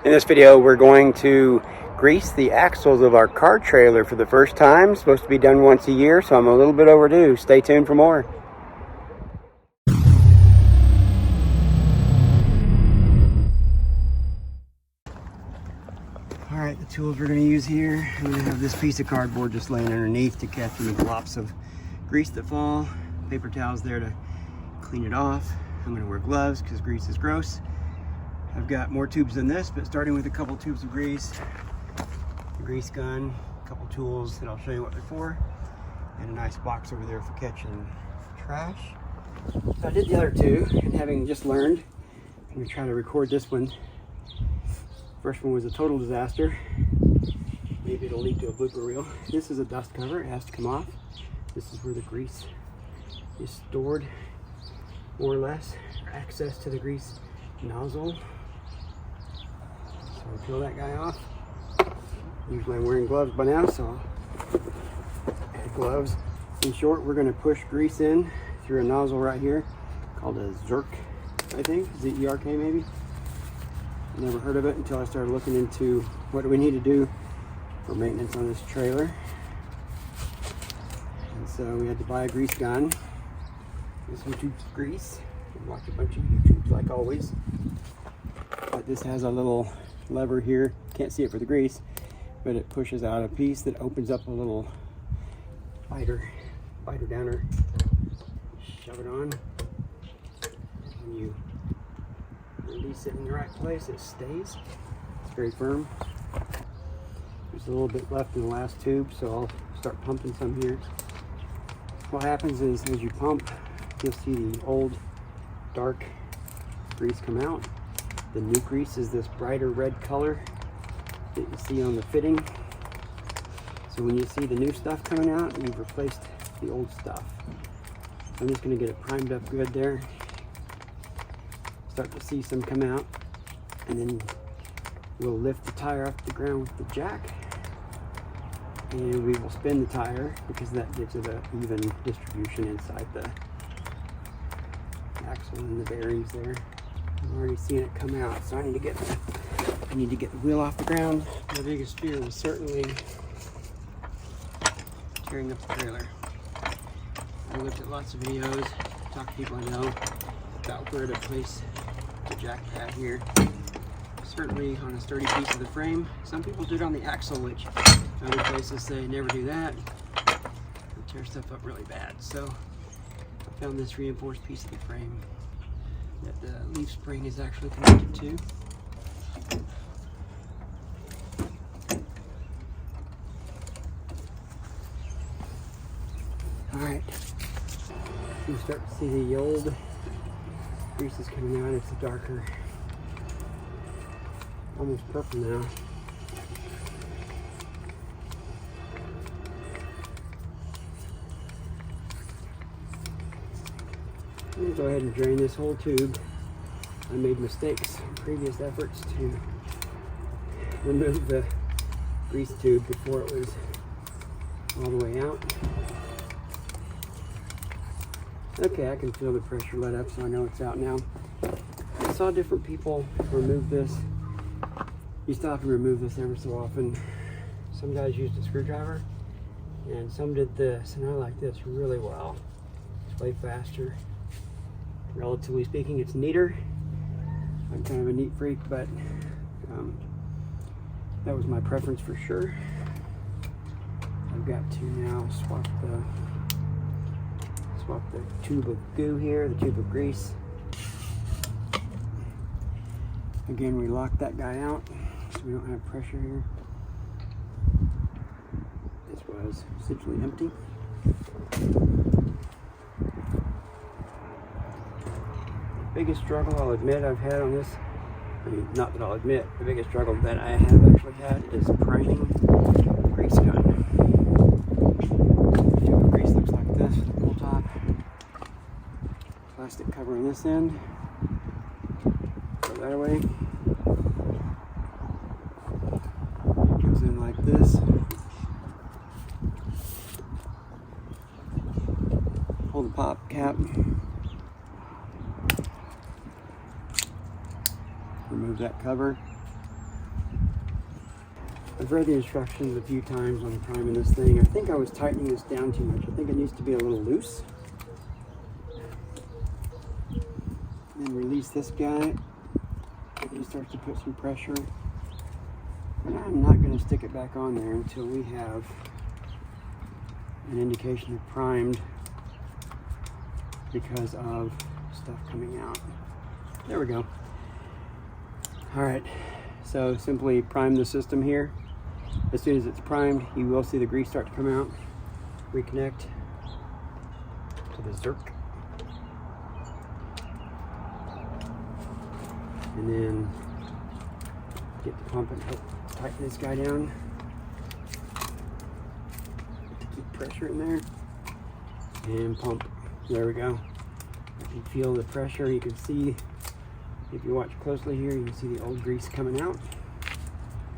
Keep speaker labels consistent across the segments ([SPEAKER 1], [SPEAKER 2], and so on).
[SPEAKER 1] In this video, we're going to grease the axles of our car trailer for the first time. It's supposed to be done once a year, so I'm a little bit overdue. Stay tuned for more. Alright, the tools we're going to use here, I'm going to have this piece of cardboard just laying underneath to catch any glops of grease that fall. Paper towels there to clean it off. I'm going to wear gloves because grease is gross. I've got more tubes than this, but starting with a couple tubes of grease, a grease gun, a couple tools that I'll show you what they're for, and a nice box over there for catching trash. So I did the other two, and having just learned, I'm going to try to record this one. First one was a total disaster. Maybe it'll lead to a blooper reel. This is a dust cover, it has to come off. This is where the grease is stored, more or less, access to the grease nozzle. So I'll peel that guy off. Usually I'm wearing gloves by now, so I'll add gloves. In short, we're going to push grease in through a nozzle right here called a Zerk, I think, Z-E-R-K maybe. Never heard of it until I started looking into what do we need to do for maintenance on this trailer. And so we had to buy a grease gun. This one tubes of grease. Watch a bunch of YouTubes like always. But this has a little lever here. Can't see it for the grease, but it pushes out a piece that opens up a little biter downer. Shove it on. And you release it in the right place, it stays. It's very firm. There's a little bit left in the last tube, so I'll start pumping some here. What happens is as you pump, you'll see the old dark grease come out. The new grease is this brighter red color that you see on the fitting. So when you see the new stuff coming out, you've replaced the old stuff. I'm just going to get it primed up good there. Start to see some come out, and then we'll lift the tire off the ground with the jack, and we will spin the tire because that gives it an even distribution inside the axle and the bearings there. I'm already seeing it come out, so I need to get the wheel off the ground. My biggest fear was certainly tearing up the trailer. I looked at lots of videos, talked to people I know about where to place the jack pad here. Certainly on a sturdy piece of the frame. Some people do it on the axle, which other places say never do that. It'll tear stuff up really bad. So I found this reinforced piece of the frame that the leaf spring is actually connected to. Alright, you start to see the old grease is coming out. It's a darker, almost purple now. I'm going to go ahead and drain this whole tube. I made mistakes in previous efforts to remove the grease tube before it was all the way out. Okay, I can feel the pressure let up, so I know it's out now. I saw different people remove this. You still have to remove this every so often. Some guys used a screwdriver, and some did this, and I like this really well. It's way faster. Relatively speaking, it's neater. I'm kind of a neat freak, but that was my preference for sure. I've got to now swap the tube of goo here, the tube of grease. Again, we lock that guy out so we don't have pressure here. This was essentially empty. Biggest struggle I'll admit I've had on this, I mean, not that I'll admit, the biggest struggle that I have actually had is priming the grease gun. The tube of grease looks like this, the pull top. Plastic cover on this end. Go that way. Goes in like this. Hold the pop cap. Remove that cover. I've read the instructions a few times on priming this thing. I think I was tightening this down too much. I think it needs to be a little loose. Then release this guy. It starts to put some pressure. And I'm not going to stick it back on there until we have an indication of primed because of stuff coming out. There we go. All right, so simply prime the system here. As soon as it's primed, you will see the grease start to come out. Reconnect to the Zerk. And then get the pump and help tighten this guy down to keep pressure in there. And pump. There we go. You can feel the pressure. You can see, if you watch closely here, you can see the old grease coming out.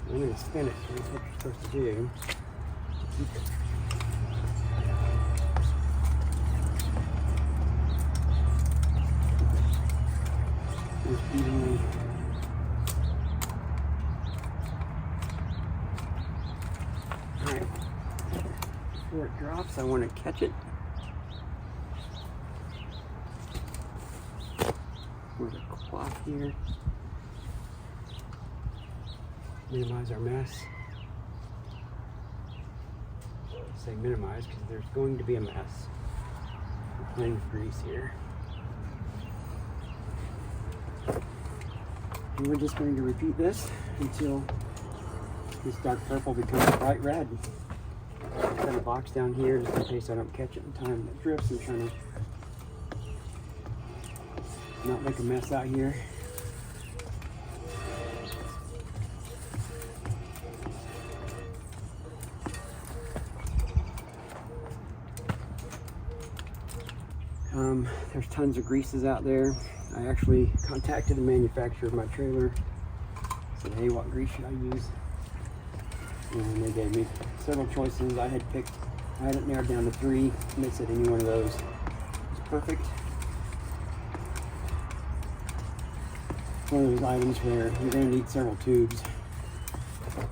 [SPEAKER 1] I'm going to spin it. That's what you're supposed to do. Keep it. Just evenly. Alright. Before it drops, I want to catch it with a cloth here. Minimize our mess. I say minimize because there's going to be a mess. We're playing with grease here. And we're just going to repeat this until this dark purple becomes bright red. Got a box down here just in case I don't catch it in time that drifts. I'm trying to not make a mess out here. There's tons of greases out there. I actually contacted the manufacturer of my trailer. Said, hey, what grease should I use? And they gave me several choices. I had it narrowed down to 3, and they said any one of those is perfect. It's one of those items where you're going to need several tubes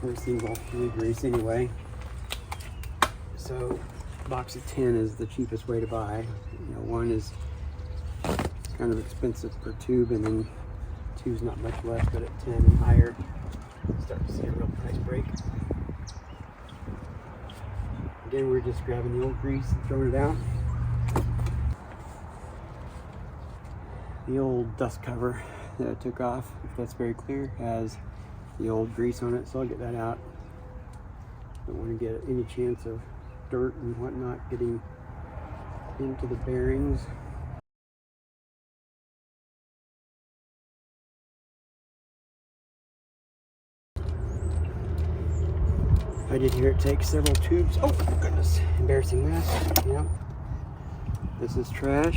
[SPEAKER 1] for a single grease anyway. So a box of 10 is the cheapest way to buy. You know, 1 is kind of expensive per tube, and then 2 is not much less, but at 10 and higher, you start to see a real price break. Again, we're just grabbing the old grease and throwing it out. The old dust cover that I took off, if that's very clear, has the old grease on it, so I'll get that out. Don't want to get any chance of dirt and whatnot getting into the bearings. I did hear it take several tubes. Oh goodness, embarrassing mess. Yep. This is trash.